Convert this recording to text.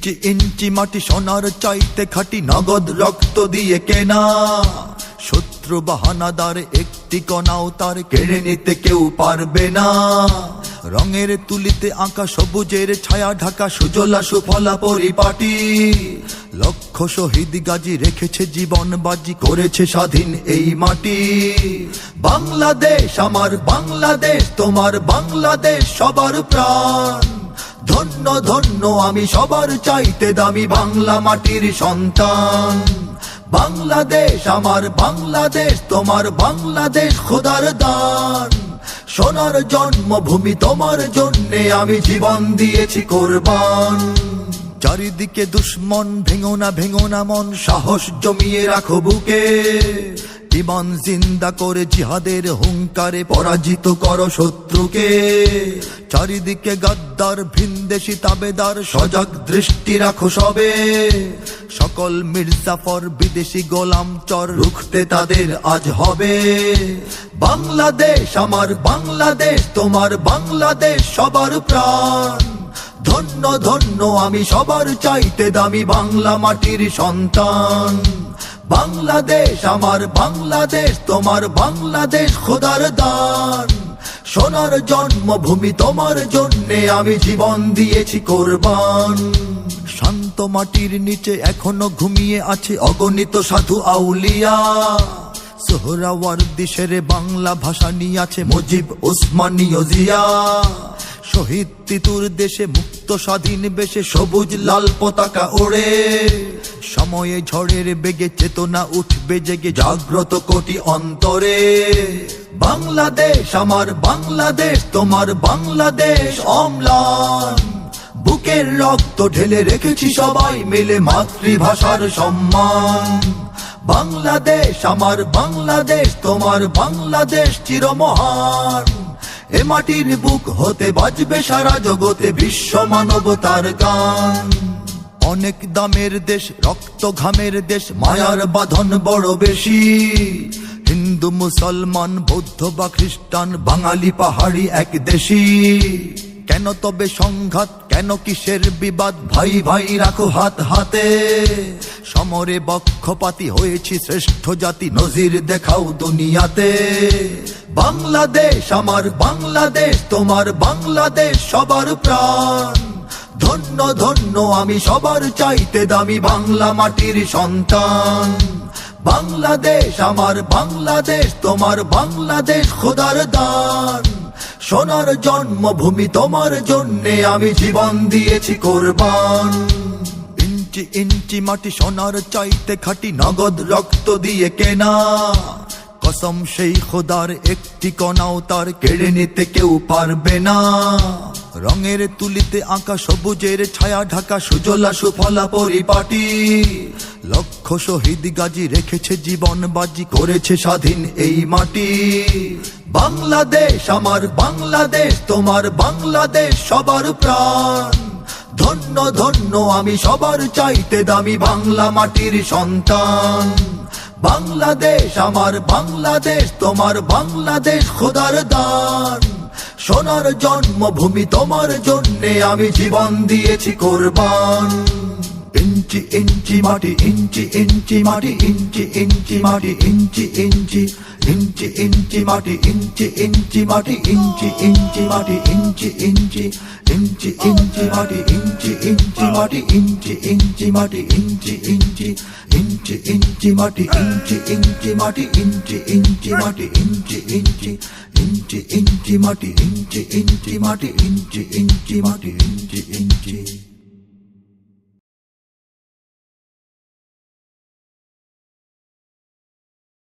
ইঞ্চি ইঞ্চি মাটি সোনার চাইতে খাঁটি, নগদ রক্ত দিয়ে কেনা। শত্রু বাহানাদার একটি কণাও তার কেড়ে নিতে কেউ পারবে না। রঙের তুলিতে আঁকা সবুজের ছায়া ঢাকা সুজলা সুফলা পরিপাটি। লক্ষ শহীদ গাজী রেখেছে জীবন বাজি, করেছে স্বাধীন এই মাটি। বাংলাদেশ আমার বাংলাদেশ, তোমার বাংলাদেশ সবার প্রাণ। ধন্য ধন্য আমি সবার চাইতে দামি বাংলা মাটির সন্তান। বাংলাদেশ আমার বাংলাদেশ, তোমার বাংলাদেশ খোদার দান। সোনার জন্মভূমি তোমার জন্যে আমি জীবন দিয়েছি কোরবান। চারিদিকে দুশ্মন, ভেঙো না মন, সাহস জমিয়ে রাখো বুকে। ইমান জিন্দা করে জিহাদের হুঙ্কারে পরাজিত করো শত্রুকে। চারিদিকে গাদ্দার ভিনদেশি তাবেদার, সজাগ দৃষ্টি রাখো সবে। সকল মির্জাফর বিদেশি গোলাম চর, রুখতে তাদের আজ হবে। বাংলাদেশ আমার বাংলাদেশ, তোমার বাংলাদেশ সবার প্রাণ। ধন্য ধন্য আমি সবার চাইতে দামি বাংলা মাটির সন্তান। বাংলাদেশ আমার বাংলাদেশ, তোমার বাংলাদেশ খোদার দান। সোনার জন্মভূমি তোমার জন্যে আমি জীবন দিয়েছি কোরবান। শান্ত মাটির নিচে এখনো ঘুমিয়ে আছে অগণিত সাধু আউলিয়া। সোহরাওয়ার্দী শেরে বাংলা ভাষা নিয়ে আছে মুজিব, উসমানী ও জিয়া। শহীদ তিতুর দেশে মুক্ত স্বাধীন বেশে সবুজ লাল পতাকা ওড়ে। সময়ে ঝড়ের বেগে চেতনা উঠবে জেগে, জাগ্রত কোটি অন্তরে। বাংলাদেশ আমার বাংলাদেশ, তোমার বাংলাদেশ অম্লান। বুকের রক্ত ঢেলে রেখেছি সবাই মিলে মাতৃভাষার সম্মান। বাংলাদেশ আমার বাংলাদেশ, তোমার বাংলাদেশ চিরমহান। এ মাটির বুক হতে বাজবে সারা জগতে বিশ্ব মানবতার গান। অনেক দামের দেশ, রক্ত ঘামের দেশ, মায়ার বাঁধন বড় বেশি। হিন্দু মুসলমান বৌদ্ধ বা খ্রিস্টান, বাঙালি পাহাড়ি এক দেশি। কেন তবে সংঘাত, কেন কিসের বিবাদ, ভাই ভাই রাখো হাত হাতে। সমরে বক্ষপাতী হয়েছি শ্রেষ্ঠ জাতি, নজির দেখাও দুনিয়াতে। বাংলাদেশ আমার বাংলাদেশ, তোমার বাংলাদেশ সবার প্রাণ। ধন্য ধন্য আমি সবার চাইতে দামি বাংলা মাটির সন্তান। বাংলাদেশ আমার বাংলাদেশ, তোমার বাংলাদেশ খোদার দান। সোনার জন্মভূমি তোমার জন্যে আমি জীবন দিয়েছি কোরবান। ইঞ্চি ইঞ্চি মাটি সোনার চাইতে খাঁটি, নগদ রক্ত দিয়ে কেনা। কসম সেই খোদার একটি কণাও তার কেড়ে নিতে কেউ পারবে না। রঙের তুলিতে আঁকা সবুজের ছায়া ঢাকা সুজলা সুফলা পরিপাটি। লক্ষ শহীদ গাজী রেখেছে জীবন বাজি, করেছে স্বাধীন এই মাটি। বাংলাদেশ আমার বাংলাদেশ, তোমার বাংলাদেশ সবার প্রাণ। ধন্য ধন্য আমি সবার চাইতে দামি বাংলা মাটির সন্তান। বাংলাদেশ আমার বাংলাদেশ, তোমার বাংলাদেশ খোদার দান। সোনার জন্মভূমি তোমার জন্যে আমি জীবন দিয়েছি কোরবান। ইঞ্চি ইঞ্চি মাটি, ইঞ্চি ইঞ্চি মাটি, ইঞ্চি ইঞ্চি মাটি, ইঞ্চি ইঞ্চি ইঞ্চি ইঞ্চি মাটি, ইঞ্চি ইঞ্চি মাটি, ইঞ্চি ইঞ্চি মাটি, ইঞ্চি ইঞ্চি ইঞ্চি ইঞ্চি মাটি, ইঞ্চি ইঞ্চি মাটি, ইঞ্চি ইঞ্চি মাটি, ইঞ্চি ইঞ্চি ইঞ্চি ইঞ্চি মাটি, ইঞ্চি ইঞ্চি মাটি, ইঞ্চি ইঞ্চি মাটি, ইঞ্চি ইঞ্চি ইঞ্চি ইঞ্চি মাটি, ইঞ্চি ইঞ্চি মাটি, ইঞ্চি ইঞ্চি মাটি, ইঞ্চি